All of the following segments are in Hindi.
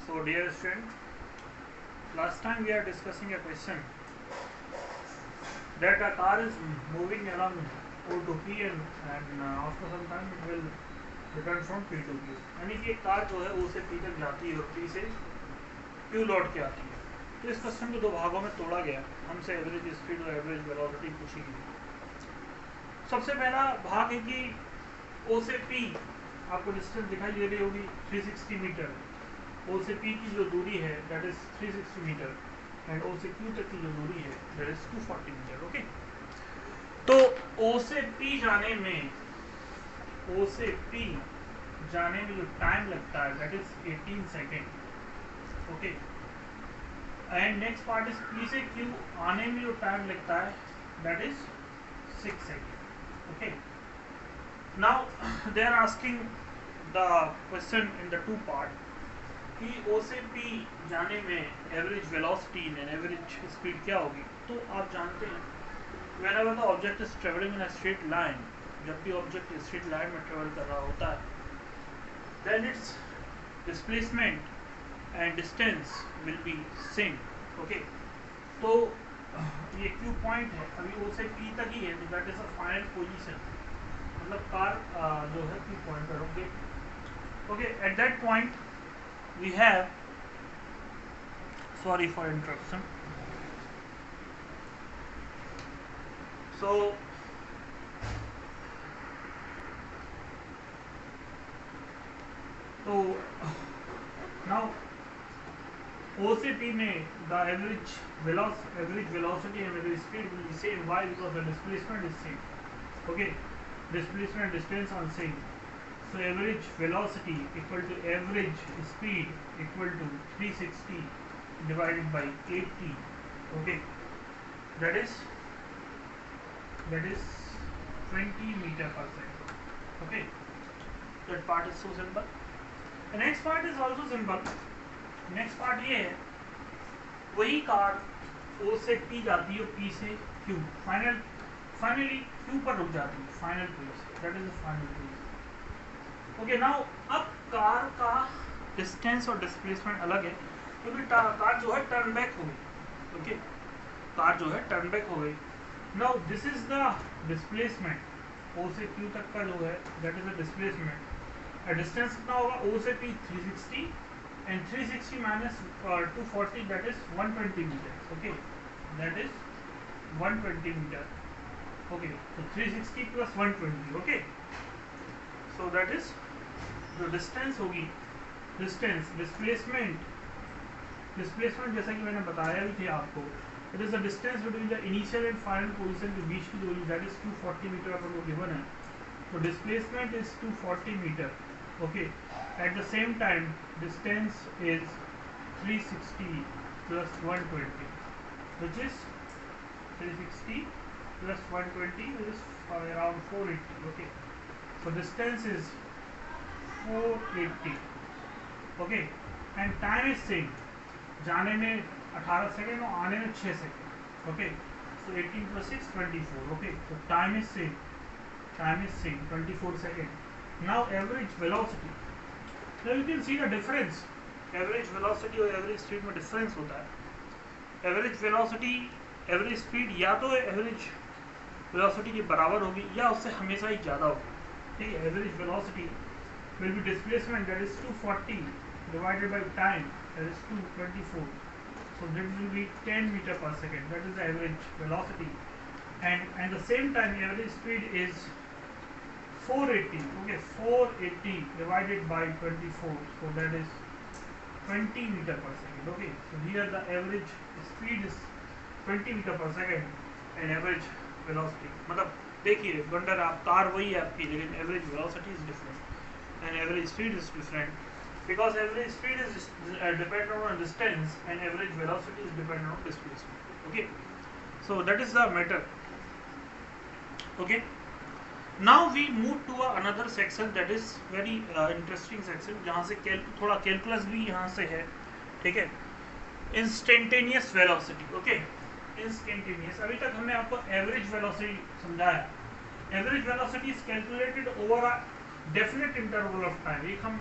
So dear student, last time we are discussing a question that a car is moving along O to P and after some time it will return from P to Q. यानी कि एक कार जो है O से P तक जाती है और P से Q लौट के आती है। तो इस क्वेश्चन को दो भागों में तोड़ा गया। हमसे एवरेज स्पीड और एवरेज वेलोसिटी पूछी गई। सबसे पहला भाग है कि O से P आपको डिस्टेंस दिखाई दे रही होगी 360 मीटर। O से P की जो दूरी है that is 360 metre and O से Q तक की जो दूरी है दैट इज 240 मीटर। ओके, तो O से P जाने में जो टाइम लगता है that is 18 second. Okay, and next part is P से Q आने में जो टाइम लगता है that is 6 second. Okay, now they are asking the question in the two part कि O से P जाने में average velocity and average speed क्या होगी। तो आप जानते हैं whenever the object is traveling in a straight line, जब भी ऑब्जेक्ट स्ट्रेट लाइन में ट्रेवल कर रहा होता है then its displacement and distance will be same। Okay, तो ये Q पॉइंट है, अभी O से P तक ही है, तो that is a final position, मतलब कार जो है P पॉइंट पर होगी। Okay, at that point we have, sorry for interruption, so now O से P में the average velocity and average speed will be same. Why? Because the displacement is same. Okay, displacement distance are same. So average velocity equal to average speed equal to 360 divided by 80. Okay, that is 20 meter per second. Okay, that part is so simple. The next part is also simple. Next part ये है, वही कार O से P जाती है, P से Q, फाइनली Q पर रुक जाती है, final place, that is the final place. Okay, now अब कार का डिस्टेंस और डिस्प्लेसमेंट अलग है क्योंकि कार जो है टर्न बैक हो गई। ओके, कार जो है टर्न बैक हो गई। Now this is the displacement O से Q तक का जो है that is the displacement. Distance कितना होगा O से P 360 and 360 minus 240 that is 120 meter। okay, that is 120 meter। okay, so 360 plus 120। okay, so that is जो distance होगी, distance displacement जैसा कि मैंने बताया भी थे आपको, it is the distance between the initial and final position के बीच की दूरी that is 240 meter अपन को given है, तो displacement is 240 meter। okay, at the same time distance is 360 plus 120 which is 360 plus 120 which is around 480। okay, so distance is 480। okay, and time is same, जाने में 18 सेकेंड और आने में 6 second. okay, so 18 plus 6 24। okay, so time is same 24 seconds। now average velocity, so you can see the difference, average velocity और एवरेज स्पीड में डिफरेंस होता है। एवरेज वेलोसिटी एवरेज स्पीड या तो एवरेज वेलोसिटी के बराबर होगी या उससे हमेशा ही ज़्यादा होगी। ठीक है, average velocity will be displacement that is 240 divided by time that is 224, so that will be 10 meter per second, that is the average velocity, and the same time average speed is 480। okay, 480 divided by 24, so that is 20 meter per second। okay, so here the average speed is 20 meter per second and average velocity, मतलब देखिए वंडर आप कार वही है आपकी, लेकिन average velocity is different and average speed is different because average speed is dependent on distance and average velocity is dependent on displacement। okay, so that is the matter। okay, now we move to another section that is very interesting section, जहाँ से थोड़ा कैलकुलस भी यहाँ से है। ठीक है, इंस्टेंटेनियस वेलोसिटी। ओके, इंस्टेंटेनियस, अभी तक हमने आपको एवरेज वेलोसिटी समझाया। Average velocity is calculated over a definite interval of time. एक हम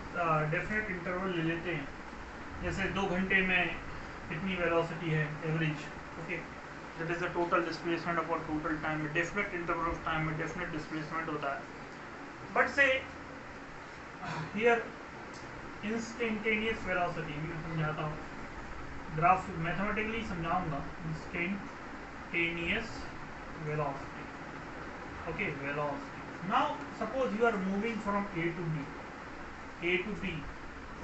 डेफिनेट इंटरवल ले लेते हैं जैसे 2 घंटे में इतनी वेलोसिटी है average, okay, that is the total displacement upon total time में डेफिनेट इंटरवल ऑफ टाइम में डेफिनेट डिस्प्लेसमेंट होता है। बट से हियर इंस्टेंटेनियस वेलोसिटी मैं समझाता हूँ, ग्राफ मैथमेटिकली समझाऊंगा। Instantaneous velocity, okay, velocity. Now suppose you are moving from A to B,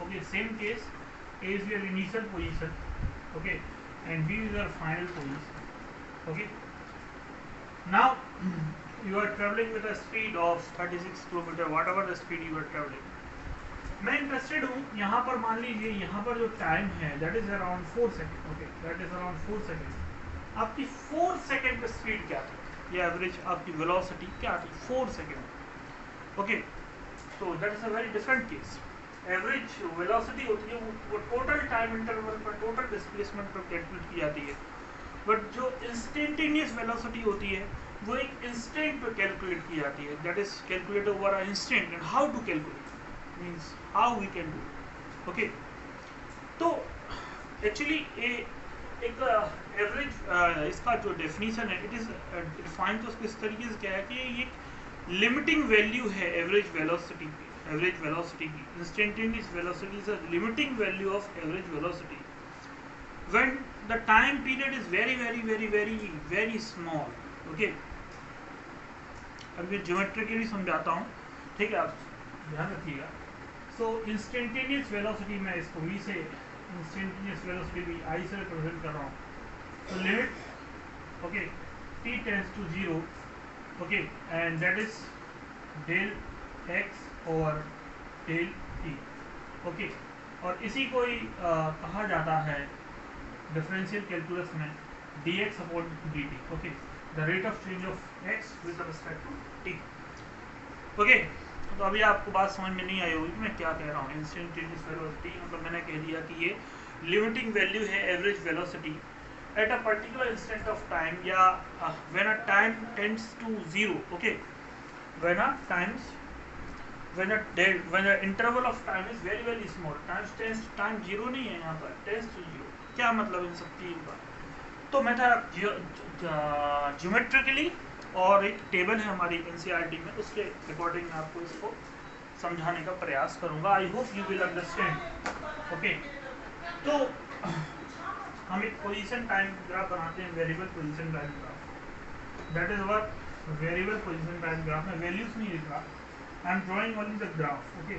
okay, same case, A is your initial position, okay, and B is your final position, okay. Now you are traveling with a speed of 36 kilometre, whatever the speed you are traveling. मैं इंटरेस्टेड हूँ यहाँ पर, मान लीजिए यहाँ पर जो टाइम है that is around 4 second, okay, that is around 4 second. आपकी 4 सेकेंड पे स्पीड क्या थी, ये एवरेज आपकी वेलोसिटी क्या थी 4 सेकेंड, ओके। तो that is a very different case. Average velocity होती है वो टोटल टाइम इंटरवल पर टोटल डिस्प्लेसमेंट पर कैलकुलेट की जाती है, बट जो इंस्टेंटेनियस वेलोसिटी होती है वो एक इंस्टेंट पर कैलकुलेट की जाती है, that is calculate over a instant. And how to calculate means how we can do, okay. तो एक्चुअली एक एवरेज इसका जो डेफिनेशन है इट इज डिफाइन तो किस तरीके से क्या है कि ये लिमिटिंग वैल्यू है एवरेज वेलोसिटी की, एवरेज वेलोसिटी की। Instantaneous velocity is a limiting value of average velocity when the time period is very very very very very small, okay. अब ये ज्योमेट्रिकली समझाता हूँ, ठीक है, आप ध्यान रखिएगा। सो इंस्टेंटेनियस वेलोसिटी मैं इसको v से, इंस्टेंटेनियस वेलोसिटी भी i से रिप्रेजेंट कर रहा हूँ। तो limit, okay, t tends to 0, okay, and that is del x over del t, okay. और इसी को ही कहा जाता है डिफरेंशियल कैलकुलस में dx upon dt, okay, the rate of change of x with respect to t, okay. तो अभी आपको बात समझ में नहीं आई होगी मैं क्या कह रहा हूँ। इंस्टेंटेनियस वेलोसिटी मतलब मैंने कह दिया कि ये लिमिटिंग वैल्यू है average velocity at a particular instant of time, या when a time tends to 0, okay, when a interval of time is very very small, time 0 नहीं है यहाँ पर, टेंड्स टू 0। क्या मतलब इन सब चीज़ों का? तो मैं था ज्योमेट्रिकली और एक टेबल है हमारी एनसीईआरटी में, उसके अकॉर्डिंग मैं आपको इसको समझाने का प्रयास करूंगा। I hope you will understand, okay. तो हम एक पोजीशन टाइम ग्राफ बनाते हैं, variable position time graph, that is our variable position time graph. में वैल्यूज नहीं लिख रहा, I am drawing only the graph, okay.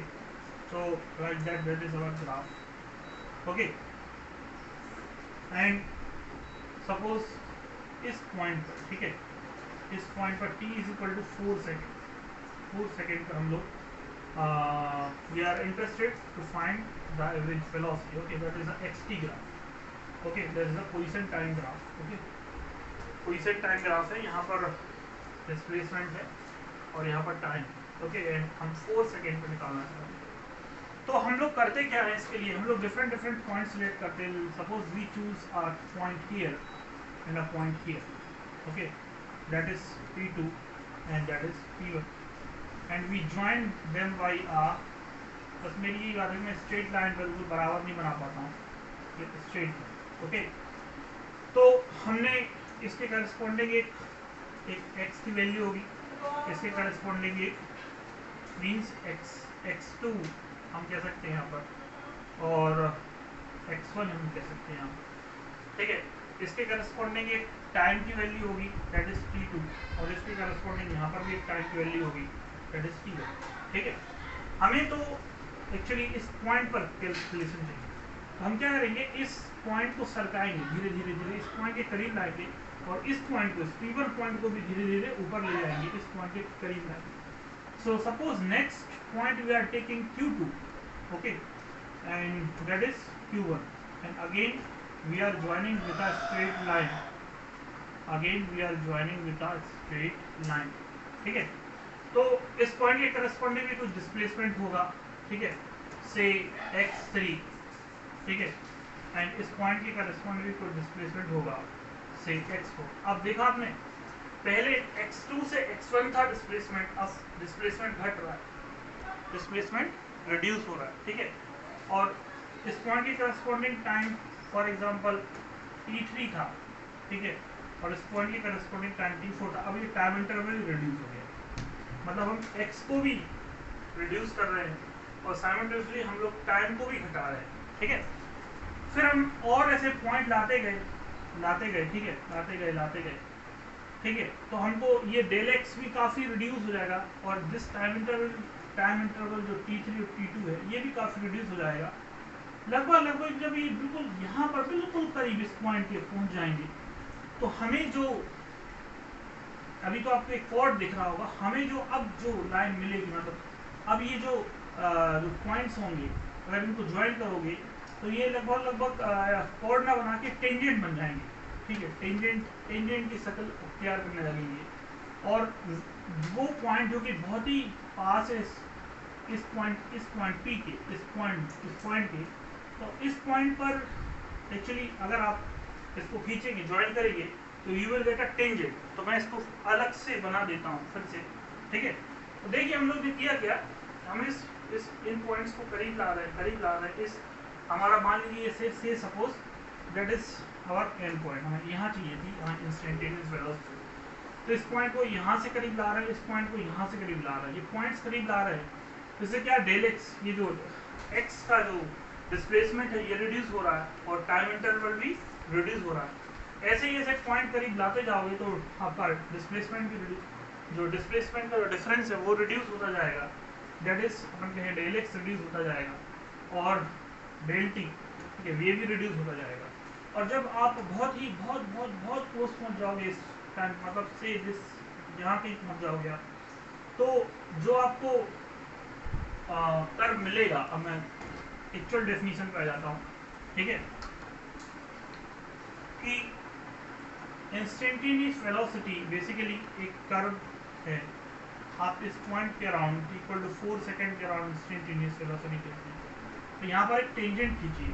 So like that is our graph, okay. And suppose इस पॉइंट पर, ठीक है, इस पॉइंट पर t is equal to 4 second पर हम लोग we are interested to find the average velocity, okay, that is the xt graph, okay, that is the position time graph, okay. Position time graph है, यहाँ पर डिस्प्लेसमेंट है और यहाँ पर टाइम, ओके, एंड हम 4 सेकेंड पर निकालना चाहते हैं। तो हम लोग करते क्या है इसके लिए, हम लोग डिफरेंट पॉइंट सिलेक्ट करते हैं। Suppose we choose a point here and a point here, okay, that is P2 and that is P1, and we join them by a, बस मेरी ये बात है मैं स्ट्रेट लाइन पर बिल्कुल बराबर नहीं बना पाता हूँ, ये स्ट्रेट, ओके। तो हमने इसके करस्पॉन्डिंग एक x की वैल्यू होगी, इसके करस्पॉन्डिंग एक मीन्स x2 हम कह सकते हैं यहाँ पर, और x1 हम कह सकते हैं यहाँ पर, ठीक है। इसके करस्पॉन्डिंग एक टाइम की वैल्यू होगी दैट इज t2, और इसके करस्पॉन्डिंग यहाँ पर भी एक टाइम की वैल्यू होगी दैट इज t1, ठीक है। हमें तो एक्चुअली इस पॉइंट पर कैलकुलेशन चाहिए, तो हम क्या करेंगे, इस पॉइंट को सरकाएंगे धीरे धीरे इस पॉइंट के करीब लाएंगे, और इस पॉइंट को, t1 पॉइंट को भी धीरे धीरे ऊपर ले जाएंगे, इस पॉइंट के करीब लाएंगे। So suppose next point we are taking q2, okay, and that is q1, and again we are joining with a straight line, again we are joining with a straight line, ठीक है। तो इस पॉइंट के करस्पॉन्डिंग भी कुछ डिस्प्लेसमेंट होगा, ठीक है, से x3, ठीक है, एंड इस पॉइंट के करस्पॉन्डिंग भी कुछ डिस्प्लेसमेंट होगा से x4। अब देखा आपने, पहले x2 से x1 था डिस्प्लेसमेंट, अब डिस्प्लेसमेंट घट रहा है, डिस्प्लेसमेंट रिड्यूस हो रहा है, ठीक है। और इस पॉइंट की corresponding time for example t3 था, ठीक है, और इस पॉइंट की करस्पॉन्डिंग टाइम t4 था। अब ये टाइम इंटरवल रिड्यूस हो गया, मतलब हम x को भी रिड्यूस कर रहे हैं और साइमल्टेनियसली हम लोग टाइम को भी घटा रहे हैं, ठीक है। फिर हम और ऐसे पॉइंट लाते गए, ठीक है, लाते गए, ठीक है, तो हमको ये डेल एक्स भी काफ़ी रिड्यूस हो जाएगा और दिस टाइम इंटरवल जो t3 और t2 है ये भी काफ़ी रिड्यूस हो जाएगा। लगभग जब ये बिल्कुल यहाँ पर बिल्कुल करीब इस पॉइंट के पहुँच जाएंगे तो हमें जो अभी तो आपको एक कॉर्ड दिख रहा होगा, हमें जो अब जो लाइन मिलेगी, मतलब अब ये जो पॉइंट्स होंगे अगर इनको ज्वाइन करोगे तो ये लगभग कॉर्ड ना बना के टेंजेंट बन जाएंगे, ठीक है, टेंजेंट की शक्ल तैयार करने लगेंगे। और वो पॉइंट जो कि बहुत ही पास है इस पॉइंट पी के, इस पॉइंट के, तो इस पॉइंट पर एक्चुअली अगर आप इसको खींचेंगे, ज्वाइन करेंगे तो you will get a tangent. तो मैं इसको अलग से बना देता हूँ फिर से, ठीक है। तो देखिए हम लोग ने किया क्या, हम इस इन पॉइंट्स को करीब ला रहे हैं। इस हमारा मान लीजिए से suppose that is our and point, हमें यहाँ चाहिए थी, यहाँ इंस्टेंटेनियस वेलोसिटी, तो इस पॉइंट को यहाँ से करीब ला रहे हैं, इस पॉइंट को यहाँ से करीब ला रहे हैं, ये पॉइंट्स करीब ला रहे हैं। इससे क्या डेल एक्स, ये जो एक्स का जो डिस्प्लेसमेंट है ये रिड्यूस हो रहा है और टाइम इंटरवल भी रिड्यूस हो रहा है। ऐसे ही ऐसे पॉइंट करीब लाते जाओगे तो आपका डिस्प्लेसमेंट भी जो डिस्प्लेसमेंट का जो डिफरेंस है वो रिड्यूस होता जाएगा, दैट इज अपन कहें डेल एक्स रिड्यूस होता जाएगा और डेल टी, ठीक है, ये भी रिड्यूस होता जाएगा। और जब आप बहुत क्लोज पहुंच जाओगे इस टाइम, मतलब से दिस यहाँ पे पहुंच जाओगे आप, तो जो आपको कर्व मिलेगा, अब मैं एक्चुअल डेफिनेशन पे आ जाता हूँ, ठीक है, कि इंस्टेंटेनियस वेलोसिटी बेसिकली एक कर्व है। आप इस पॉइंट के अराउंड इक्वल टू 4 सेकंड के अराउंड इंस्टेंटेनियस वेलोसिटी कहते हैं। तो यहाँ पर एक टेंजेंट खींचिए,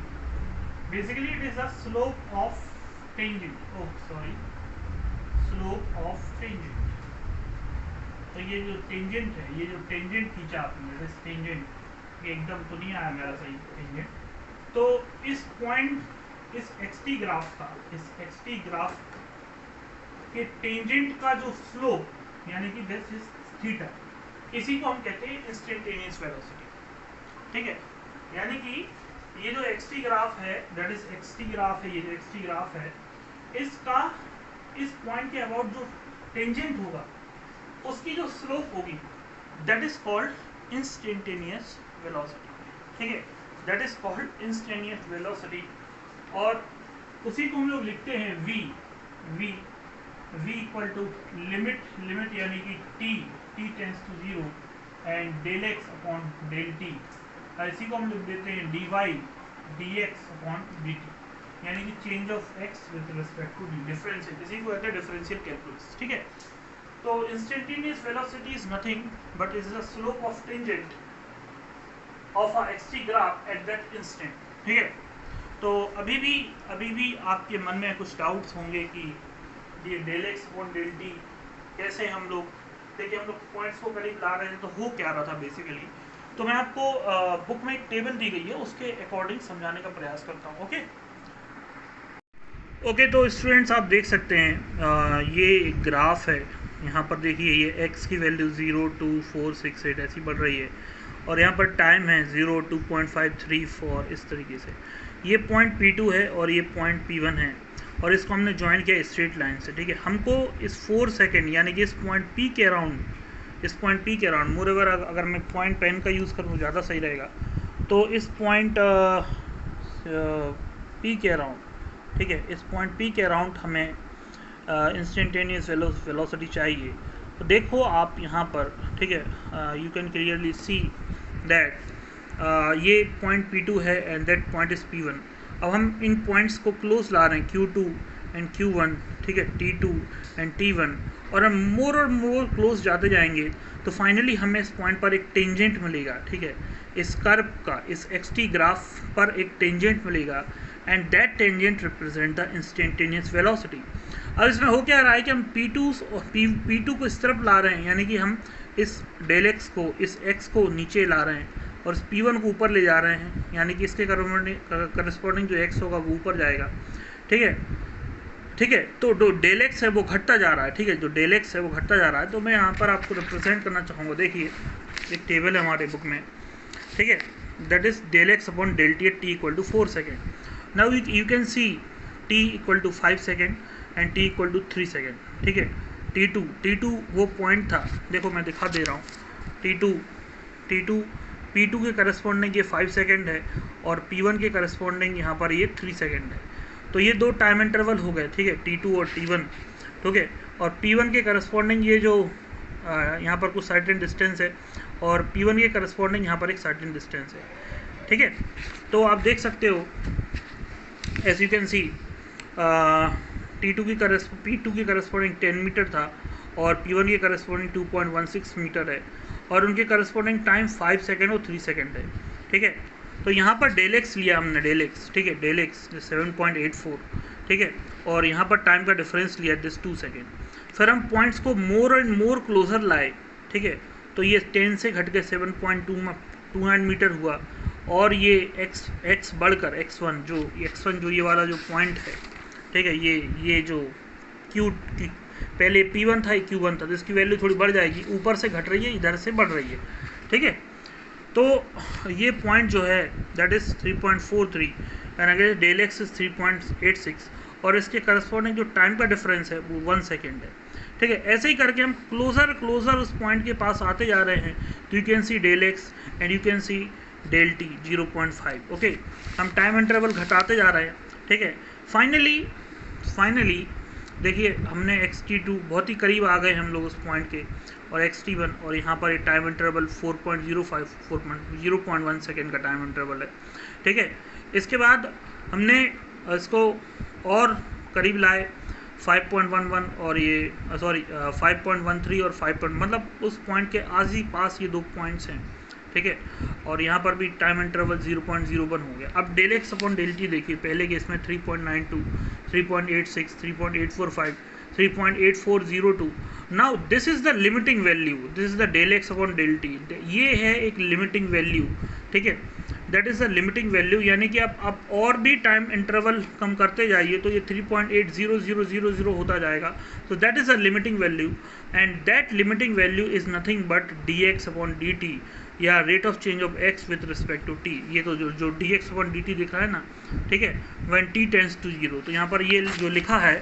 basically it is a slope of tangent, slope of tangent. तो ये जो टेंजेंट है, ये जो टेंजेंट खींचा आपने, इस टेंजेंट, ये एकदम तो नहीं आया मेरा सही टेंजेंट, तो इस पॉइंट, इस xt ग्राफ के टेंजेंट का जो स्लोप, यानी कि दिस इज थीटा, इसी को हम कहते हैं इंस्टेंटेनियस वेलोसिटी, ठीक है। यानी कि ये जो xt ग्राफ है, दैट इज xt ग्राफ है, ये जो xt ग्राफ है, इसका इस पॉइंट के अबाउट जो टेंजेंट होगा उसकी जो स्लोप होगी that is called instantaneous velocity, ठीक है, that is called instantaneous velocity. और उसी को हम लोग लिखते हैं v इक्वल टू लिमिट यानी कि t tends to 0 and del x upon del t, इसी को हम लिख देते हैं dy dx अपॉन dt, यानी कि change of x with respect to d, differential, इसी को कहते हैं डिफरेंशियल कैलकुलस, ठीक है। तो instantaneous velocity is nothing but is the slope of tangent of a xt graph at that instant, ठीक है। तो अभी भी आपके मन में कुछ डाउट्स होंगे कि ये del x upon del t कैसे हम लोग, देखिए हम लोग पॉइंट्स को करीब ला रहे हैं तो हो क्या रहा था बेसिकली। तो मैं आपको बुक में एक टेबल दी गई है, उसके अकॉर्डिंग समझाने का प्रयास करता हूँ, ओके। तो स्टूडेंट्स आप देख सकते हैं ये एक ग्राफ है, यहाँ पर देखिए ये x की वैल्यू 0, 2, 4, 6, 8 ऐसी बढ़ रही है और यहाँ पर टाइम है 0, 2.5, 3, 4 इस तरीके से। ये पॉइंट P2 है और ये पॉइंट P1 है और इसको हमने ज्वाइन किया स्ट्रेट लाइन से, ठीक है। हमको इस 4 सेकेंड यानी कि इस पॉइंट P के अराउंड मोरेवर अगर मैं पॉइंट पेन का यूज़ करूँ ज़्यादा सही रहेगा, तो इस पॉइंट P के अराउंड, ठीक है, इस पॉइंट P के अराउंड हमें इंस्टेंटेनियस वेलोसिटी चाहिए। तो देखो आप यहाँ पर, ठीक है, you can clearly see that ये पॉइंट P2 है and that point is P1। अब हम इन पॉइंट्स को क्लोज ला रहे हैं Q2 एंड Q1, ठीक है, T2 एंड T1, और हम मोर और मोर क्लोज जाते जाएंगे तो फाइनली हमें इस पॉइंट पर एक टेंजेंट मिलेगा, ठीक है, इस कर्व का, इस xt ग्राफ पर एक टेंजेंट मिलेगा and that tangent represent the instantaneous velocity. अब इसमें हो क्या रहा है कि हम P2 को इस तरफ ला रहे हैं, यानी कि हम इस डेल एक्स को, इस x को नीचे ला रहे हैं, और P1 को ऊपर ले जा रहे हैं, यानी कि इसके करस्पॉन्डिंग जो x होगा वो ऊपर जाएगा। ठीक है, ठीक है। तो जो डेल एक्स है वो घटता जा रहा है। ठीक है, जो डेल एक्स है वो घटता जा रहा है। तो मैं यहाँ पर आपको रिप्रेजेंट करना चाहूँगा। देखिए एक टेबल है हमारे बुक में, ठीक है, that is del x upon del t at t equal to 4 second. Now you can see t equal to 5 second and t equal to 3 second. ठीक है, T2 वो पॉइंट था, देखो मैं दिखा दे रहा हूँ। T2 P2 के करस्पॉन्डिंग ये 5 सेकेंड है और P1 के करस्पॉन्डिंग यहाँ पर ये 3 सेकेंड है। तो ये दो टाइम इंटरवल हो गए। ठीक है, T2 और T1। ठीक है, और P1 के करस्पॉन्डिंग ये जो यहाँ पर कुछ सर्टेन डिस्टेंस है और P1 के करस्पॉन्डिंग यहाँ पर एक सर्टेन डिस्टेंस है। ठीक है, तो आप देख सकते हो as you can C P2 की करस्पॉन्डिंग 10 मीटर था और P1 के करस्पॉन्डिंग 2.16 मीटर है और उनके करस्पॉन्डिंग टाइम 5 सेकेंड और 3 सेकेंड है। ठीक है, तो यहाँ पर डेल एक्स लिया हमने, डेल एक्स। ठीक है, डेल एक्स 7.84। ठीक है, और यहाँ पर टाइम का डिफरेंस लिया दिस 2 सेकेंड। फिर हम पॉइंट्स को मोर एंड मोर क्लोजर लाए। ठीक है, तो ये 10 से घट के 7.29 मीटर हुआ और ये x बढ़कर x1 जो ये वाला जो पॉइंट है। ठीक है, ये जो पहले P1 था, Q1 था, तो इसकी वैल्यू थोड़ी बढ़ जाएगी, ऊपर से घट रही है, इधर से बढ़ रही है। ठीक है, तो ये पॉइंट जो है that is 3.43 and again del x is 3.86 और इसके करस्पॉन्डिंग जो टाइम का डिफरेंस है वो 1 सेकेंड है। ठीक है, ऐसे ही करके हम क्लोजर उस पॉइंट के पास आते जा रहे हैं। तो you can see del x and you can see del t 0.5। Okay, हम टाइम इंटरवल घटाते जा रहे हैं। ठीक है, फाइनली देखिए हमने xt2 बहुत ही करीब आ गए हम लोग उस पॉइंट के, और xt1 और यहाँ पर एक टाइम इंटरवल 0.1 सेकेंड का टाइम इंटरवल है। ठीक है, इसके बाद हमने इसको और करीब लाए 5.11 और ये 5.13 और 5. मतलब उस पॉइंट के आस पास ये दो पॉइंट्स हैं। ठीक है, और यहाँ पर भी टाइम इंटरवल 0.01 हो गया। अब del x upon del t देखिए, पहले केस में 3.92, 3.86, 3.845, 3.8402। Now this is the limiting value, this is the del x upon del t. ये है एक लिमिटिंग वैल्यू। ठीक है, that is the limiting value, यानी कि आप और भी टाइम इंटरवल कम करते जाइए तो ये 3.80000 होता जाएगा। तो that is the limiting value and that limiting value is nothing but D x upon D T या rate of change of X with respect to T. ये तो जो D x upon D T दिखा है ना, ठीक है, व्हेन टी टेंड्स टू 0। तो यहाँ पर ये जो लिखा है,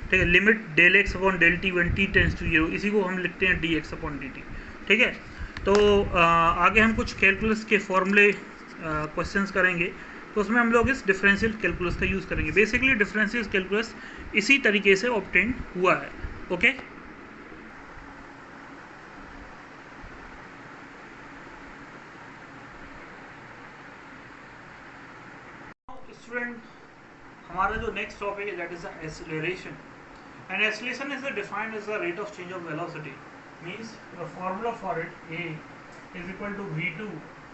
ठीक है, limit del x upon del t when t tends to 0, इसी को हम लिखते हैं d x upon D t. ठीक है, तो आगे हम कुछ कैलकुलस के फॉर्मूले क्वेश्चंस करेंगे, तो उसमें हम लोग इस डिफरेंशियल कैलकुलस का यूज़ करेंगे। बेसिकली डिफरेंशियल कैलकुलस इसी तरीके से ऑब्टेन हुआ है। ओके, स्टूडेंट, हमारा जो नेक्स्ट टॉपिक है that is the acceleration, and acceleration is defined as the rate of change of velocity. Means the formula for it a is equal to v2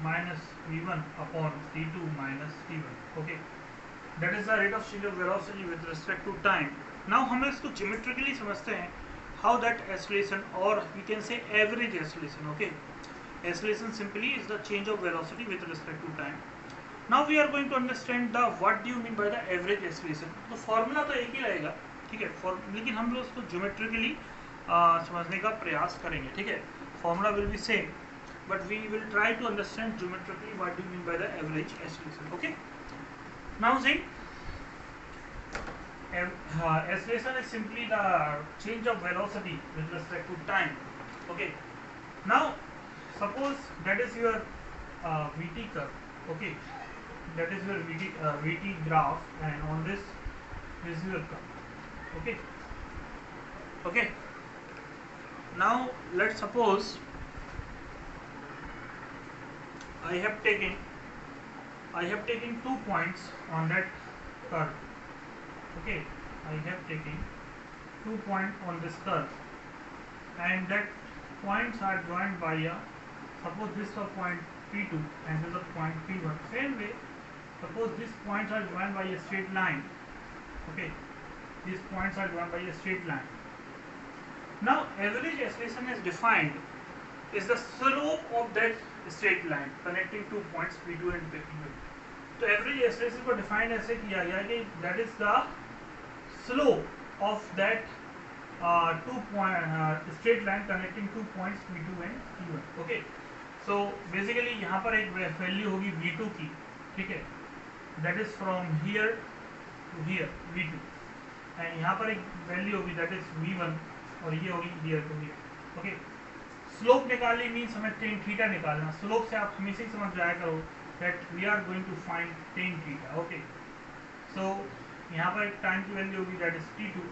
minus v1 upon t2 minus t1. okay, that is the rate of change of velocity with respect to time. Now हम इसको geometrically समझते हैं, how that acceleration, or we can say average acceleration. okay, acceleration simply is the change of velocity with respect to time. Now we are going to understand the what do you mean by the average acceleration. तो फॉर्मूला तो एक ही रहेगा, ठीक है, लेकिन हम लोग उसको ज्योमेट्रिकली समझने का प्रयास करेंगे। ठीक है, formula will be same but we will try to understand geometrically what do you mean by the average acceleration. Okay, now see, acceleration is simply the change of velocity with respect to time. Okay, now suppose that is your vt curve. Okay, that is your vt graph, and on this is your curve. Okay, now let's suppose I have taken 2 points on that curve. Okay, I have taken 2 points on this curve, and that points are joined by a, suppose this is a point P2 and this is a point P1. Same way, suppose these points are joined by a straight line. Okay, these points are joined by a straight line. Now average acceleration is defined is the slope of that straight line connecting two points P2 and P1। तो एवरेज एक्सेलरेशन को डिफाइन ऐसे किया गया कि that is the slope of that straight line connecting two points P2 and P1। Okay, so basically यहाँ पर एक वैल्यू होगी V2 की, ठीक है, that is from here to here V2, and यहाँ पर एक वैल्यू होगी दैट इज V1 और ये होगी here to here. Okay, slope निकालनी मीन्स हमें टेन थीटा निकालना। स्लोप से आप हमेशा ही समझ जाया करो that we are going to find tan theta. Okay, so यहाँ पर एक टाइम की वैल्यू होगी दैट इज T2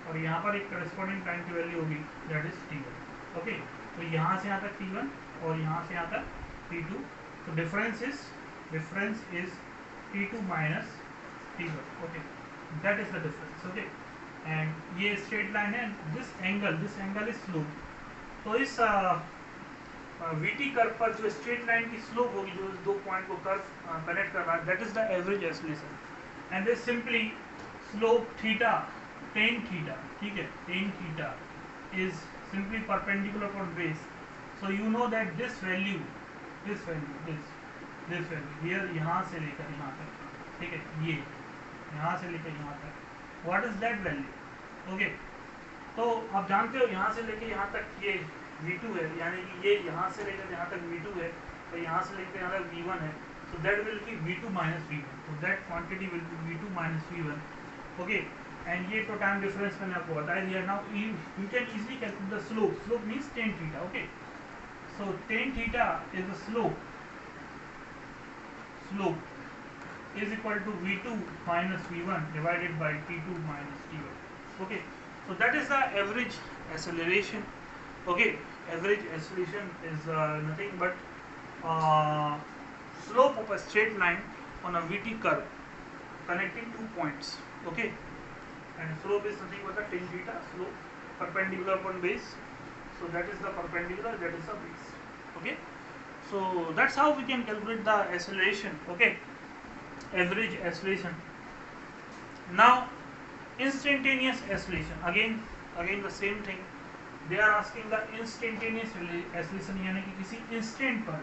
और यहाँ पर एक करस्पॉन्डिंग टाइम की वैल्यू होगी दैट इज T1। ओके, तो यहाँ से यहाँ तक T1 और यहाँ से यहाँ तक T2, तो difference is T2 minus T1। Okay, that is the difference. Okay, and ये स्ट्रेट लाइन है, दिस एंगल इज स्लोप। तो इस VT कर्व पर जो स्ट्रेट लाइन की स्लोप होगी, जो दो पॉइंट को कर्व कनेक्ट कर रहा है, that is the average acceleration, and this simply slope theta tan theta, ठीक है, tan theta is simply perpendicular upon base. So you know that this value here, यहाँ से लेकर यहाँ तक, ठीक है, ये यहाँ से लेकर यहाँ तक, what is that value? Okay, तो आप जानते हो यहाँ से लेकर यहाँ तक ये V2 है, यानी कि ये यहाँ से लेकर यहाँ तक V2 है और यहाँ से लेकर यहाँ तक V1 है, so that will be V2 minus V1, so that quantity will be V2 minus V1। okay, and ये तो टाइम डिफरेंस मैंने आपको बताया दिया। Now you can easily calculate the slope means tan theta। okay, so tan theta is the slope is equal to V2 minus V1 divided by T2 minus T1। okay, so that is the average acceleration। okay, average acceleration is nothing but slope of a straight line on a VT curve connecting two points। okay, and slope is nothing but a tan theta, slope perpendicular upon base, so that is the perpendicular, that is the base। okay, so that's how we can calculate the acceleration। okay, average acceleration। now instantaneous acceleration, again the same thing, they are asking the instantaneous acceleration, यानी कि किसी instant पर।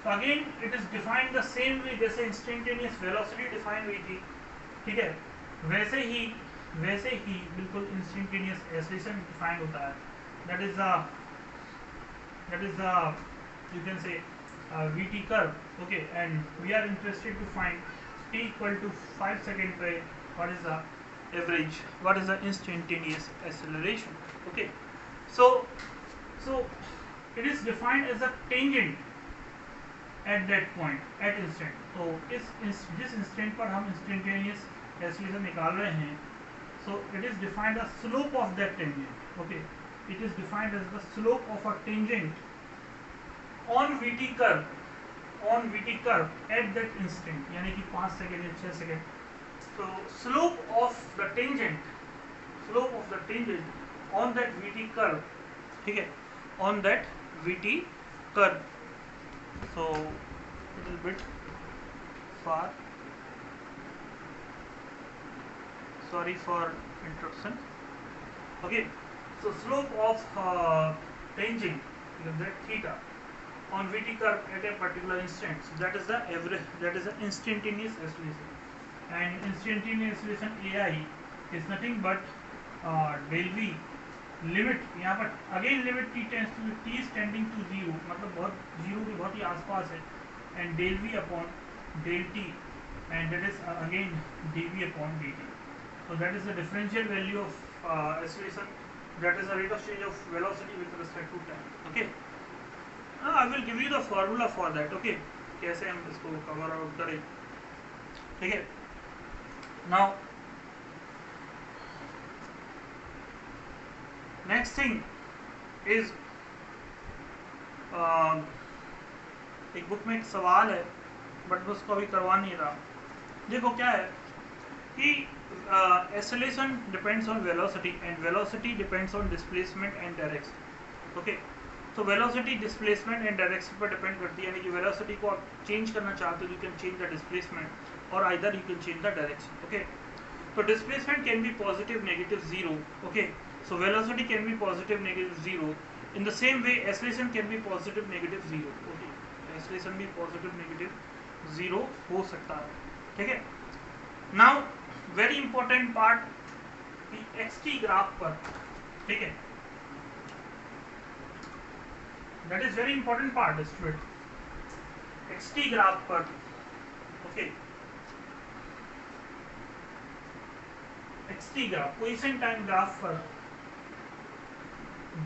तो again it is defined the same way जैसे instantaneous velocity defined हुई थी, ठीक है, वैसे ही बिल्कुल instantaneous acceleration defined होता है। that is the you can say VT curve। okay, and we are interested to find t equal to 5 seconds पे what is the average, what is the instantaneous acceleration। okay, so it is defined as a tangent at that point, at instant। तो जिस instant पर हम instantaneous acceleration निकाल रहे हैं, so it is defined as slope of that tangent। okay, it is defined as the slope of a tangent on VT curve at that instant, यानी कि 5 सेकेंड या 6 second. so slope of the tangent on that VT curve, ठीक है, on that VT curve। so little bit far, sorry for interruption। okay, so slope of tangent that theta on VT curve at a particular instant, so that is the average, that is the instantaneous acceleration, and instantaneous acceleration AI is nothing but del V limit, यहाँ पर again limit t is tending to 0, मतलब बहुत जीरो के बहुत ही आसपास है, and del V upon del t, and that is again dV upon dt। so that is the differential value of acceleration, that is the rate of change of velocity with respect to time। okay, I will give you the formula for that। okay, कैसे हम इसको कवर आउट करें, ठीक है। now next thing is एक बुक में एक सवाल है बट मैं उसको अभी करवा नहीं रहा। देखो क्या है कि acceleration depends on velocity and velocity depends on displacement and direction. Okay, तो वेलोसिटी डिस्प्लेसमेंट एंड डायरेक्शन पर डिपेंड करती है, यानी कि वेलोसिटी को आप चेंज करना चाहते हो, you can change the displacement और either you can change the direction. Okay, तो displacement can be positive, negative, zero. Okay, so velocity can be positive, negative, zero। in the same way acceleration can be positive, negative, zero। okay, acceleration भी पॉजिटिव नेगेटिव जीरो हो सकता है, ठीक है। Now very important part XT graph पर, ठीक है, that is very important part student. XT graph पर, okay, XT graph position time graph पर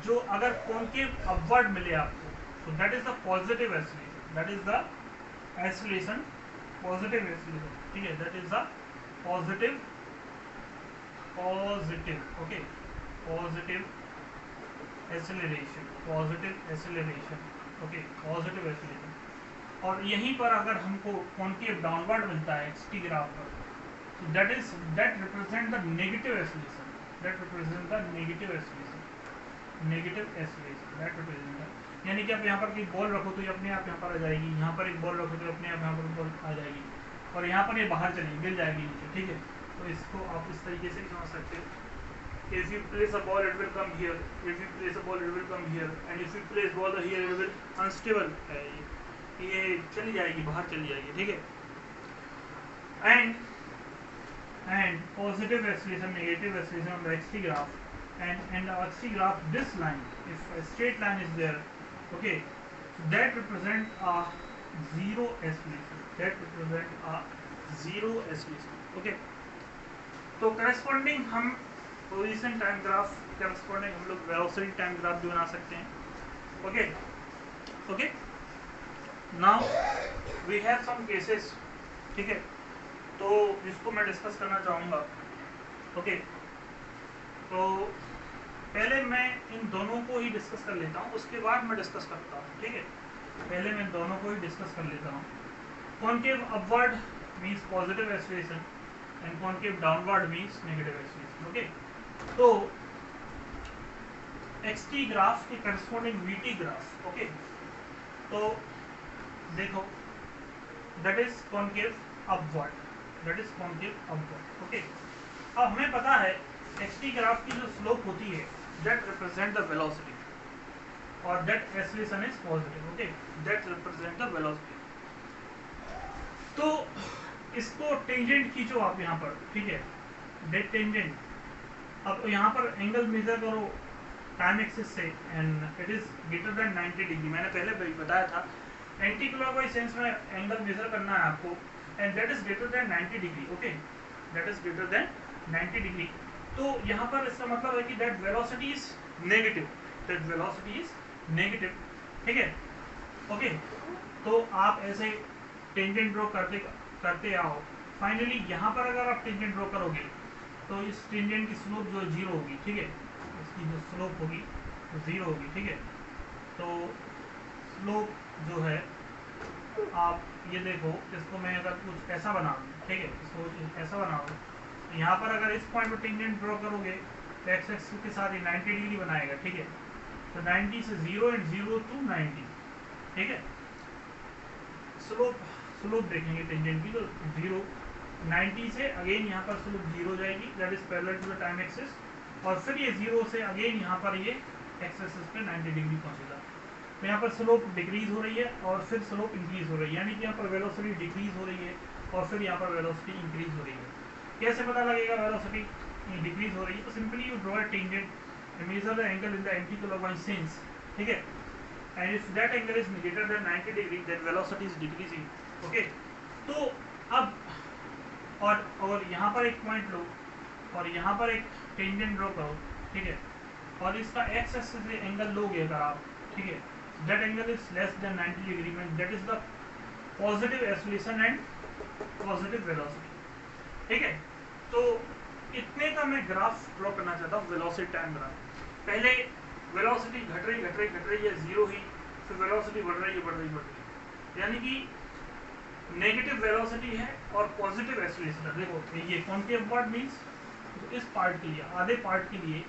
जो अगर कॉन्केव अपवर्ड मिले आपको, so that is the positive acceleration, that is the acceleration, positive acceleration, ठीक है, that is the positive, okay, positive acceleration, okay, positive acceleration। और यहीं पर अगर हमको कॉन्केव डाउनवर्ड मिलता है एक्सटी ग्राफ पर, so that represent the negative acceleration, that represent the negative acceleration, that represent the, यानी कि आप यहाँ पर एक बॉल रखो तो ये अपने आप यहाँ पर आ जाएगी, यहाँ पर एक बॉल रखो तो अपने आप यहाँ पर बॉल आ जाएगी, और यहाँ पर ये बाहर चलेगी, गिर जाएगी नीचे, ठीक है। तो इसको आप इस तरीके से समझ सकते हो। If you place a ball it will come here, if you place a ball it will come here, and if you place ball here it will unstable है, ये चली जाएगी, बाहर चली जाएगी, ठीक है। And positive acceleration, negative acceleration on the x t graph, and the axis graph, this line, if a straight line is there, okay, so that represent a zero acceleration, that represent a zero acceleration, okay। तो corresponding हम position time graph corresponding हम लोग velocity time graph भी बना सकते हैं, okay, okay। now we have some cases, ठीक है, तो जिसको मैं डिस्कस करना चाहूँगा, ओके। तो पहले मैं इन दोनों को ही डिस्कस कर लेता हूँ, उसके बाद मैं डिस्कस करता हूँ, ठीक है। पहले मैं दोनों को ही डिस्कस कर लेता हूँ। Concave upward means positive acceleration and concave downward means negative acceleration, okay. तो एक्सटी ग्राफ के करस्पॉन्डिंग वीटी ग्राफ, ओके, तो देखो that is concave upward, that is concave upward, okay. अब हमें पता है एक्सटी ग्राफ की जो स्लोप होती है that represent the velocity और that acceleration is positive, okay, that represent the velocity। तो इसको टेंजेंट खींचो आप यहाँ पर, ठीक है, that tangent। अब यहाँ पर एंगल मेजर करो टाइम एक्सिस से and it is greater than 90 degree. मैंने पहले बताया था एंटी क्लॉकवाइज सेंस में एंगल मेजर करना है आपको, and that is greater than 90 degree, okay, that is greater than 90 degree. तो यहाँ पर इसका मतलब है कि that velocity is negative, that velocity is negative, ठीक है, ओके। तो आप ऐसे टेंजेंट ड्रॉ करते आओ, फाइनली यहाँ पर अगर आप टेंजेंट ड्रॉ करोगे तो इस टेंजेंट की स्लोप जो जीरो होगी, ठीक है, इसकी जो स्लोप होगी वो जीरो होगी, ठीक है। तो स्लोप जो है आप ये देखो, इसको मैं अगर कुछ ऐसा बना दूँ, ठीक है, इसको ऐसा बना दूँ, यहाँ पर अगर इस पॉइंट पर टेंजेंट ड्रॉ करोगे तो एक्स एक्सिस के साथ ही 90 डिग्री बनाएगा, ठीक है। तो 90 से 0 एंड 0 टू 90, ठीक है। स्लोप देखेंगे टेंजेंट की, तो 0 90 से अगेन यहाँ पर स्लोप 0 जाएगी, that is parallel to the time axis, और फिर ये 0 से अगेन यहाँ पर ये एक्स एक्सिस पे 90 डिग्री पहुँचेगा। तो यहाँ पर स्लोप डिक्रीज हो रही है और फिर स्लोप इंक्रीज हो रही है, यानी कि यहाँ पर वेलोसिटी डिक्रीज हो रही है और फिर यहाँ पर वेलोसिटी इंक्रीज हो रही है। कैसे पता लगेगा वेलोसिटी डिक्रीज हो रही है? तो simply you draw a tangent, measure the angle in the anti clockwise sense, ठीक है, and if that angle is greater than 90 degree then velocity is decreasing, okay. तो अब और यहाँ पर एक पॉइंट लो और यहाँ पर एक टेंजेंट ड्रॉ करो, ठीक है, और इसका एक्स एक्सिस से एंगल लोगे अगर आप, ठीक है, that angle is less than 90 degree means that is the positive acceleration and positive velocity, ठीक है। तो इतने का मैं ग्राफ ड्रॉ करना चाहता हूँ, वेलोसिटी टाइम ग्राफ। पहले वेलोसिटी घट रही है, जीरो ही, फिर वेलोसिटी बढ़ रही है, यानी कि नेगेटिव वेलोसिटी है और पॉजिटिव एक्सेलरेशन है। देखो ये कॉन्केव अपवर्ड मींस इस पार्ट के लिए, आधे पार्ट के लिए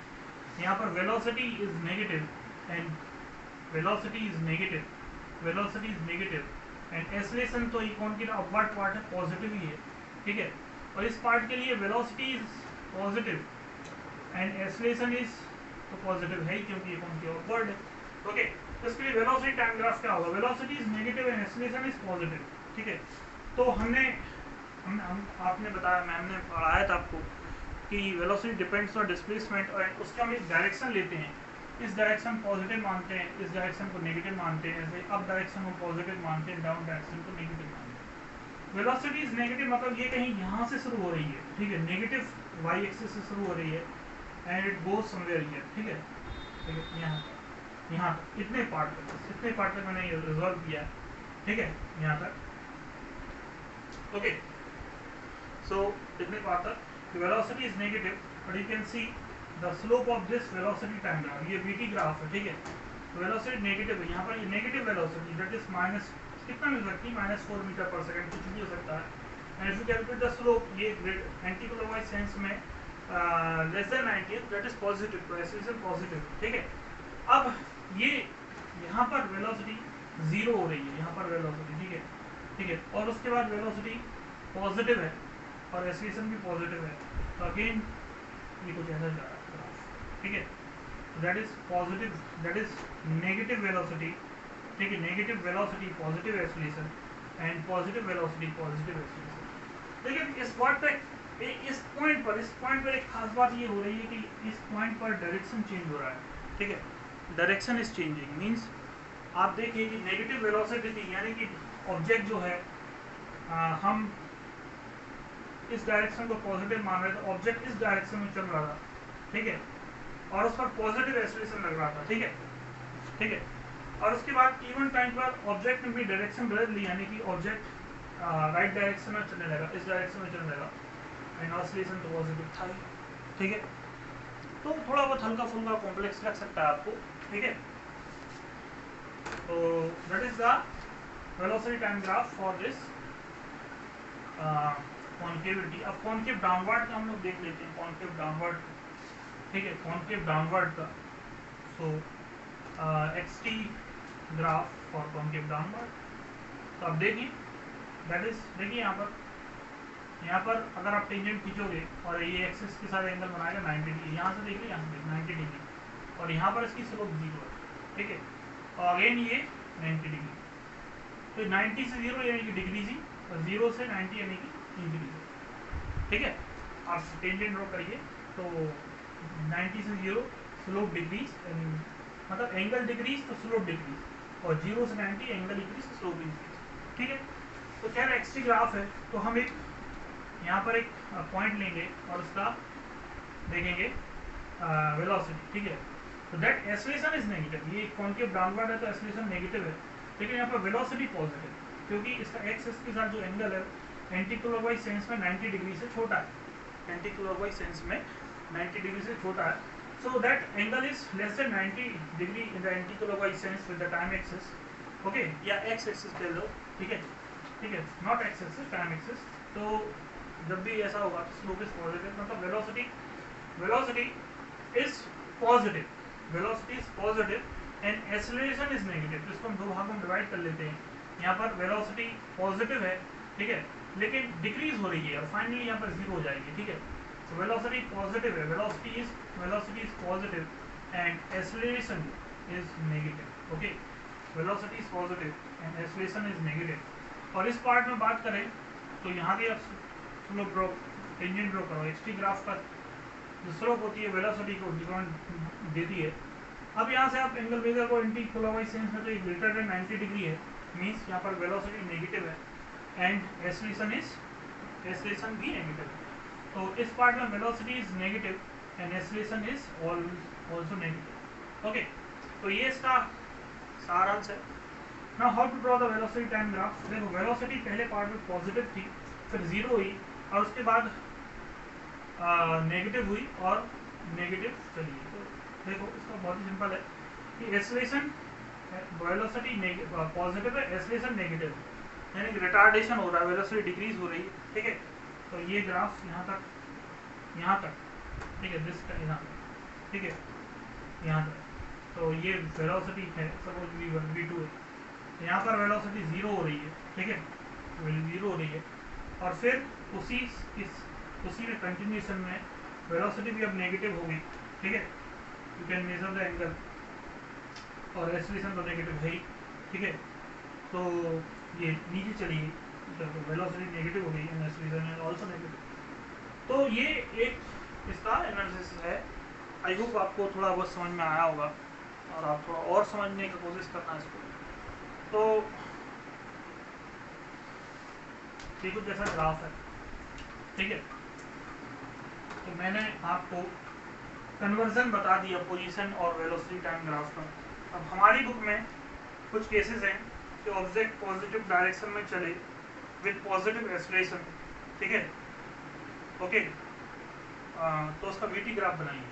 यहाँ पर velocity is negative and velocity is negative and acceleration तो ये कॉन्केव अपवर्ड पार्ट है, पॉजिटिव ही है, ठीक है। और इस पार्ट के लिए velocity is positive and acceleration is तो पॉजिटिव है ही, क्योंकि ये कॉन्केव अपवर्ड है, ओके। तो इसके लिए वेलोसिटी टाइम ग्राफ क्या होगा, velocity is negative and acceleration is positive, ठीक है। तो आपने बताया, मैम ने पढ़ाया था आपको कि वेलोसिटी डिपेंड्स ऑन डिस्प्लेसमेंट, और उसका हम एक डायरेक्शन लेते हैं, इस डायरेक्शन पॉजिटिव मानते हैं, इस डायरेक्शन को नेगेटिव मानते हैं, ऐसे अप डायरेक्शन को पॉजिटिव मानते हैं, डाउन डायरेक्शन को नेगेटिव मानते हैं। वेलोसिटी इज नेगेटिव मतलब ये कहीं यहाँ से शुरू हो रही है, ठीक है, नेगेटिव वाई एक्सिस से शुरू हो रही है and it goes somewhere here, ठीक है, यहाँ तक इतने पार्ट तक मैंने ये रिजॉल्व किया, ठीक है, यहाँ तक। ओके, सो इतने पार्ट तक velocity is negative, but you can see the slope of this velocity time graph, ये वीटी ग्राफ है, ठीक है। वेलोसिटी नेगेटिव है, यहाँ पर ये negative velocity that is minus कितना मिल सकती है, -4 मीटर पर सेकंड, कुछ भी हो सकता है। And if you calculate the slope, ये एंटी क्लॉकवाइज सेंस में less than 90 that is positive, तो एक्सेलरेशन पॉजिटिव, ठीक है। अब ये यहाँ पर वेलोसिटी जीरो हो रही है, यहाँ पर वेलोसिटी, ठीक है, ठीक है, और उसके बाद वेलोसिटी पॉजिटिव है और एक्सेलरेशन भी पॉजिटिव है, तो अगेन ये कुछ ऐसा जा रहा है, ठीक है। That is positive, that is negative velocity, ठीक है, negative velocity positive acceleration and positive velocity positive acceleration. लेकिन इस पॉइंट पर एक खास बात ये हो रही है कि इस पॉइंट पर डायरेक्शन चेंज हो रहा है, ठीक है, डायरेक्शन इज चेंजिंग, मीन्स आप देखिए कि नेगेटिव वेलोसिटी थी, यानी कि ऑब्जेक्ट जो है हम इस डायरेक्शन को पॉजिटिव मान रहे थे, ऑब्जेक्ट इस डायरेक्शन में चल रहा था, ठीक है, और उस पर पॉजिटिव एक्सेलरेशन लग रहा था, ठीक है, ठीक है। और उसके बाद इवन टाइम पर ऑब्जेक्ट ने भी डायरेक्शन बदल ली, यानी कि ऑब्जेक्ट राइट डायरेक्शन में चलने लगा, इस डायरेक्शन में चलने लगा एंड ऑसिलेशन तो पॉजिटिव था, ठीक है। तो थोड़ा बहुत हल्का फुल्का कॉम्प्लेक्स लग सकता है आपको, ठीक है। तो that is the velocity time graph for this concavity. अब कॉन्केव डाउनवर्ड का हम लोग देख लेते हैं, कॉन्केव डाउनवर्ड, ठीक है, कॉन्केव डाउनवर्ड का। So XT graph for concave downward, तो अब देखिए दैट इज, देखिए यहाँ पर अगर आप टेंजेंट खींचोगे और ये एक्सिस के साथ एंगल बनाएगा 90 डिग्री, यहाँ से देखिए, यहाँ से 90 डिग्री, और यहाँ पर इसकी स्लोप 0 है, ठीक है, और अगेन ये 90 डिग्री, तो 90 से 0 यानी कि डिग्री जी, और 0 से 90 यानी कि डिग्री, ठीक है। आप टेंजेंट ड्रॉ करिए, तो 90 से 0 स्लोप डिग्रीज, मतलब एंगल डिग्रीज तो स्लोप डिग्रीज, और 0 से 90 एंगल डिग्रीज तो स्लोप डिग्रीज, ठीक है। तो क्या एक्सटी ग्राफ है, तो हम एक यहाँ पर एक पॉइंट लेंगे और उसका देखेंगे वेलोसिटी, ठीक है। तो दैट एक्सेलरेशन इज नेगेटिव, ये कॉन्केव डाउनवर्ड है तो एक्सेलरेशन नेगेटिव है, लेकिन यहाँ पर वेलोसिटी पॉजिटिव, क्योंकि इसका एक्स के साथ जो एंगल है एंटी क्लॉकवाइज सेंस में 90 डिग्री से छोटा है, एंटी क्लॉकवाइज सेंस में 90 डिग्री से छोटा है, so that angle is less than 90 degree in the anti clockwise sense with the time axis, okay, या एक्स एक्सिस कह लो, ठीक है, ठीक है, not x axis, time axis. तो जब भी ऐसा होगा तो स्लोप इज पॉजिटिव, मतलब velocity is positive, velocity is positive and acceleration is negative. तो इसको हम दो भागों में डिवाइड कर लेते हैं, यहाँ पर वेलोसिटी पॉजिटिव है, ठीक है, लेकिन डिक्रीज हो रही है और फाइनली यहाँ पर 0 हो जाएगी, ठीक है। तो वेलोसिटी पॉजिटिव है, velocity is positive and acceleration is negative, okay, velocity is positive and acceleration is negative. और इस पार्ट में बात करें तो यहाँ भी आप स्लोप ड्रॉ, टेंजेंट ड्रॉ करो, एक्सटी ग्राफ का जो स्लोप होती है वेलोसिटी को डिफरेंट देती है। अब यहाँ से आप एंगल मेजर को एंटी क्लॉकवाइज सेंस में, तो ग्रेटर देन 90 डिग्री है, मीन्स यहाँ पर वेलोसिटी नेगेटिव है एंड एक्सेलरेशन भी नेगेटिव है। तो इस पार्ट में velocity is negative and acceleration is also negative, okay. तो ये इसका सारांश है। Now how to draw the velocity time graph. देखो वेलोसिटी पहले पार्ट में पॉजिटिव थी, फिर 0 हुई और उसके बाद नेगेटिव हुई और नेगेटिव चली। तो देखो इसका बहुत ही सिंपल है कि एक्सेलरेशन, वेलोसिटी पॉजिटिव है, एक्सेलरेशन नेगेटिव है, यानी रिटार्डेशन हो रहा है, वेलोसिटी डिक्रीज हो रही है, ठीक है। तो ये ग्राफ यहाँ तक, ठीक है, दिस का यहाँ तक, ठीक है, यहाँ तक। तो ये वेलोसिटी है, सपोज v1 v2 है, यहाँ पर वेलोसिटी 0 हो रही है, ठीक है, 0 हो रही है, और फिर उसी में कंटिन्यूएशन में वेलोसिटी भी अब नेगेटिव होगी, ठीक है। You can measure the angle और एक्सेलरेशन तो नेगेटिव है ही, ठीक है। तो ये नीचे चली गई, तो वेलोसिटी नेगेटिव हो गई and acceleration is also negative. तो ये एक इसका एनालिसिस है। आई होप आपको थोड़ा बहुत समझ में आया होगा और आप थोड़ा और समझने की कोशिश करना इसको। तो ये कुछ जैसा ग्राफ है, ठीक है। तो मैंने आपको कन्वर्जन बता दिया पोजीशन और वेलोसिटी टाइम ग्राफ का। अब हमारी बुक में कुछ केसेस हैं कि ऑब्जेक्ट पॉजिटिव डायरेक्शन में चले विद पॉजिटिव एक्सेलरेशन, ठीक है, ओके। तो उसका वीटी ग्राफ बनाइए।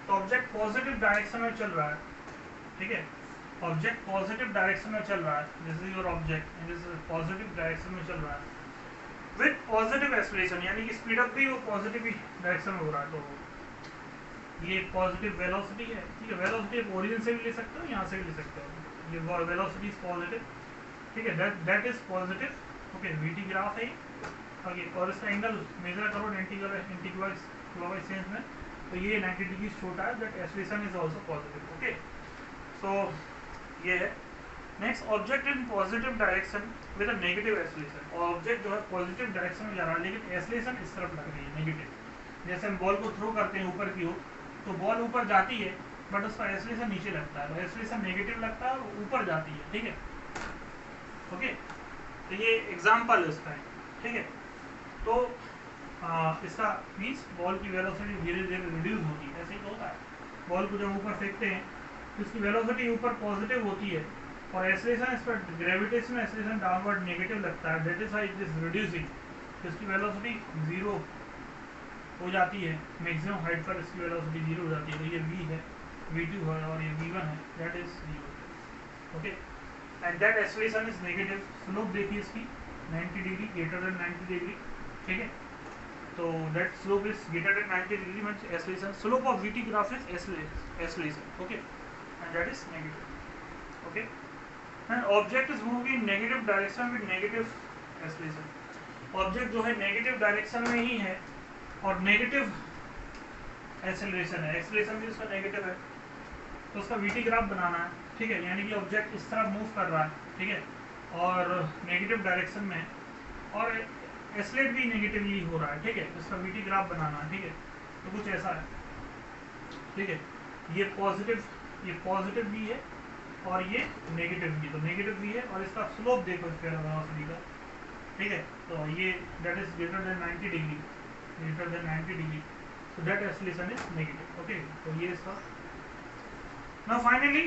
तो ऑब्जेक्ट पॉजिटिव डायरेक्शन में चल रहा है, ठीक है, ऑब्जेक्ट पॉजिटिव डायरेक्शन में चल रहा है, this is your object and this is positive direction में चल रहा है विद पॉजिटिव एक्सेलरेशन, यानी कि स्पीड अप भी वो पॉजिटिव डायरेक्शन में हो रहा है। तो ये पॉजिटिव वेलोसिटी है, ठीक है। वेलोसिटी आप ओरिजिन से भी ले सकते हो, यहाँ से भी ले सकते हो। ये वेलोसिटी इज पॉजिटिव, ठीक है, that is positive, okay. VT graph है ओके, और इसका एंगल मेजर करो एंटीक्लॉकवाइज सेंस में, तो ये 90 डिग्री छोटा है, that acceleration is also positive, okay. So ये है। Next, object in positive direction with a negative acceleration, और ऑब्जेक्ट जो है पॉजिटिव डायरेक्शन में जा रहा है लेकिन एक्सेलरेशन इस तरफ लग रही है नेगेटिव। जैसे हम बॉल को थ्रो करते हैं ऊपर की ओर, तो बॉल ऊपर जाती है बट उसका एक्सेलरेशन नीचे लगता है, तो एक्सेलरेशन नेगेटिव लगता है और ऊपर जाती है, ठीक है, ओके। तो ये एग्जाम्पल है उसका, ठीक है। तो इसका मीन्स बॉल की वेलोसिटी धीरे धीरे रिड्यूस होती है, ऐसे ही तो होता है। बॉल को जब ऊपर फेंकते हैं तो इसकी वेलोसिटी ऊपर पॉजिटिव होती है और एक्सेलरेशन इस पर ग्रेविटेशनल एक्सेलरेशन डाउनवर्ड नेगेटिव लगता है, that is why it is reducing. तो इसकी वेलोसिटी जीरो हो जाती है, मैक्सिमम हाइट पर इसकी वेलोसिटी जीरो हो जाती है। तो ये v है, v2 है और ये v1 है, that is 0, okay. And that acceleration is negative. Slope देखिए इसकी 90 डिग्री, ग्रेटर देन 90 डिग्री, ठीक है। तो that slope is greater than 90 degree means acceleration, slope of vt graph is acceleration, okay, and that is negative, okay. And object is moving in negative direction with negative acceleration. Object जो है नेगेटिव डायरेक्शन में ही है और नेगेटिव एक्सेलरेशन है, एक्सेलरेशन भी उसका नेगेटिव है, तो उसका वीटी ग्राफ बनाना है, ठीक है। यानी कि ऑब्जेक्ट इस तरह मूव कर रहा है, ठीक है, और नेगेटिव डायरेक्शन में, और एक्सेलरेट भी नेगेटिवली हो रहा है, ठीक है। उसका वीटी ग्राफ बनाना है, ठीक है। तो कुछ ऐसा है, ठीक है। ये पॉजिटिव भी है और ये नेगेटिव भी, तो नेगेटिव भी है और इसका स्लोप देखो इसके वेलोसिटी का, ठीक है। तो ये that is greater than 90 degree, greater than 90 degree, so that acceleration is negative, okay। तो ये इसका। नाउ फाइनली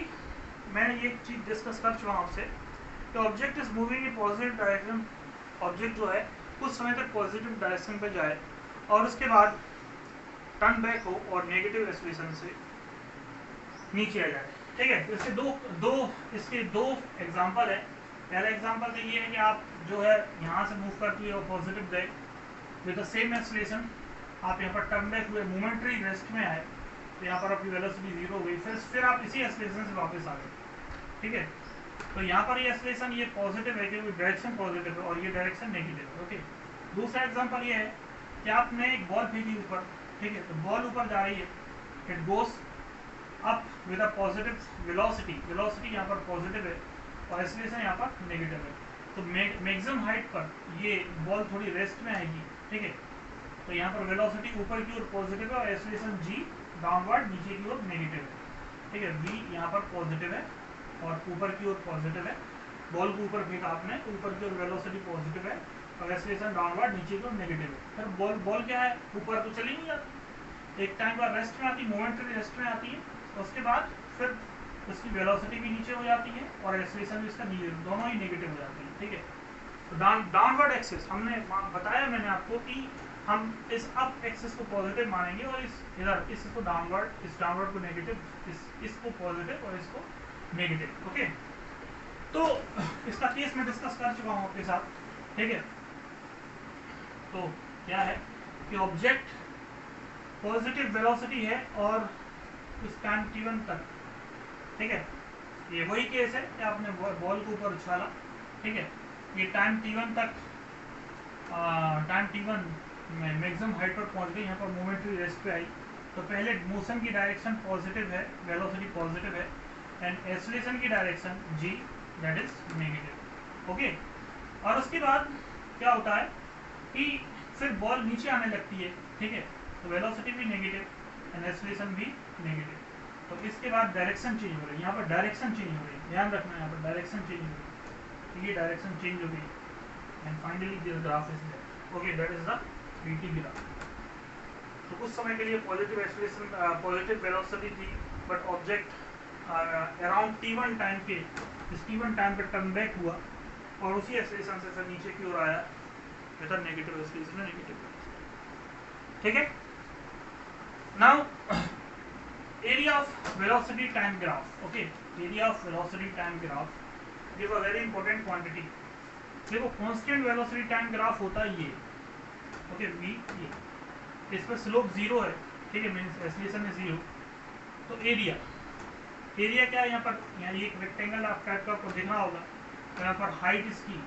मैं ये चीज डिस्कस कर चुका हूँ आपसे कि object is moving in positive direction. Object जो है कुछ समय तक पॉजिटिव डायरेक्शन पे जाए और उसके बाद टर्न बैक हो और नेगेटिव एक्सेलरेशन से नीचे आ जाए, ठीक है। तो इसके दो एग्जांपल है। पहला एग्जांपल तो ये है कि आप जो है यहाँ से मूव करती है और पॉजिटिव गए विद द सेम एक्सेलरेशन, आप यहाँ पर टर्न बैक हुए, मोमेंट्री रेस्ट में आए, तो यहाँ पर आपकी वेलोसिटी जीरो हो गई, फिर आप इसी एक्सेलरेशन से वापस आ गए, ठीक है। तो यहाँ पर ये एक्सेलरेशन ये पॉजिटिव है क्योंकि डायरेक्शन पॉजिटिव है और ये डायरेक्शन नेगेटिव है, ओके। दूसरा एग्जांपल ये है कि आपने एक बॉल फेंकी ऊपर, ठीक है, तो बॉल ऊपर जा रही है, it goes up with a positive velocity, velocity यहाँ पर पॉजिटिव है और एक्सेलरेशन यहाँ पर नेगेटिव है। तो मैक्सिमम हाइट पर ये बॉल थोड़ी रेस्ट में आएगी, ठीक है। तो यहाँ पर वेलोसिटी ऊपर की ओर पॉजिटिव है और एक्सेलरेशन g डाउनवर्ड नीचे की ओर नेगेटिव है, ठीक है। v यहाँ पर पॉजिटिव है और ऊपर की ओर पॉजिटिव है। बॉल को ऊपर फेंका आपने, ऊपर की ओर वेलोसिटी पॉजिटिव है और एक्सेलरेशन डाउनवर्ड नीचे की ओर नेगेटिव है। फिर बॉल क्या है, ऊपर तो चली नहीं जाती, एक टाइम बाद रेस्ट में आती, मोमेंटरी रेस्ट में आती है, उसके बाद फिर उसकी वेलोसिटी भी नीचे हो जाती है और एक्सेलरेशन भी इसका दोनों ही नेगेटिव हो जाती है, ठीक है। तो डाउनवर्ड एक्सेस हमने बताया मैंने आपको कि हम इस अप एक्सिस को पॉजिटिव मानेंगे और इसको डाउनवर्ड, इस डाउनवर्ड को नेगेटिव, इसको पॉजिटिव और इसको नेगेटिव, ओके। तो इसका केस मैं डिस्कस कर चुका हूँ आपके साथ, ठीक है। तो क्या है कि ऑब्जेक्ट पॉजिटिव वेलोसिटी है और उस टाइम t1 तक, ठीक है, ये वही केस है कि आपने बॉल को ऊपर उछाला, ठीक है, ये टाइम t1 तक, टाइम t1 में मैक्सिमम हाइट पर पहुंच गई, यहाँ पर मोमेंट्री रेस्ट पे आई। तो पहले मोशन की डायरेक्शन पॉजिटिव है, वेलोसिटी पॉजिटिव है, एंड एक्सेलरेशन की direction g that is negative. Okay, और उसके बाद क्या होता है कि फिर बॉल नीचे आने लगती है, ठीक है, तो वेलोसिटी भी नेगेटिव एंड एक्सेलरेशन भी नेगेटिव। तो इसके बाद डायरेक्शन चेंज हो रही है, यहाँ पर डायरेक्शन चेंज हो रही है, ध्यान रखना यहाँ पर डायरेक्शन चेंज हो रही है, तो ये डायरेक्शन चेंज हो गई and finally this graph is there. Okay, that is the dt graph. तो कुछ समय के लिए पॉजिटिव एक्सेलरेशन पॉजिटिव वेलोसिटी थी, but object around t1 time के इस t1 टाइम पे टर्न बैक हुआ और उसी एक्सेलरेशन से फिर नीचे की ओर आया विद नेगेटिव एक्सेलरेशन नेगेटिव, ठीक है। Now area of velocity time graph, okay, area of velocity time graph give a very important quantity। देखो constant velocity time graph होता है ये, ओके, v ये, इस पर स्लोप जीरो है, ठीक है, मीन्स एक्सेलरेशन है जीरो। तो एरिया क्या है यहाँ पर, यहाँ एक रेक्टेंगल आप टाइप का आपको देखना होगा, तो यहाँ पर हाइट इसकी,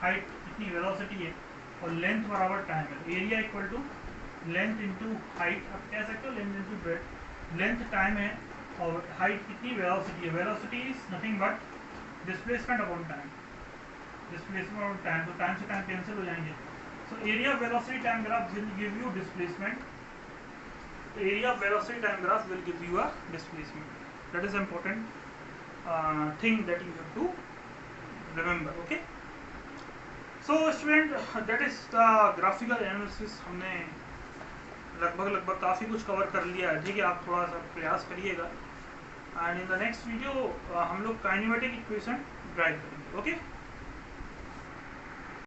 हाइट कितनी वेलोसिटी है और लेंथ बराबर टाइम है, area equal to length into height, आप कह सकते हो length into breadth, length time है और हाइट कितनी वेलोसिटी है, velocity is nothing but displacement upon time, displacement upon time, तो टाइम से टाइम कैंसिल हो जाएंगे। So area velocity time graph will give you displacement, area velocity time graph will give you a displacement, that is important thing that you have to remember. Okay, so student, that is the graphical analysis. हमने लगभग काफ़ी कुछ कवर कर लिया है, ठीक है, आप थोड़ा सा प्रयास करिएगा and in the next video हम लोग काइनेमेटिक इक्वेशन ड्राइव करेंगे। ओके।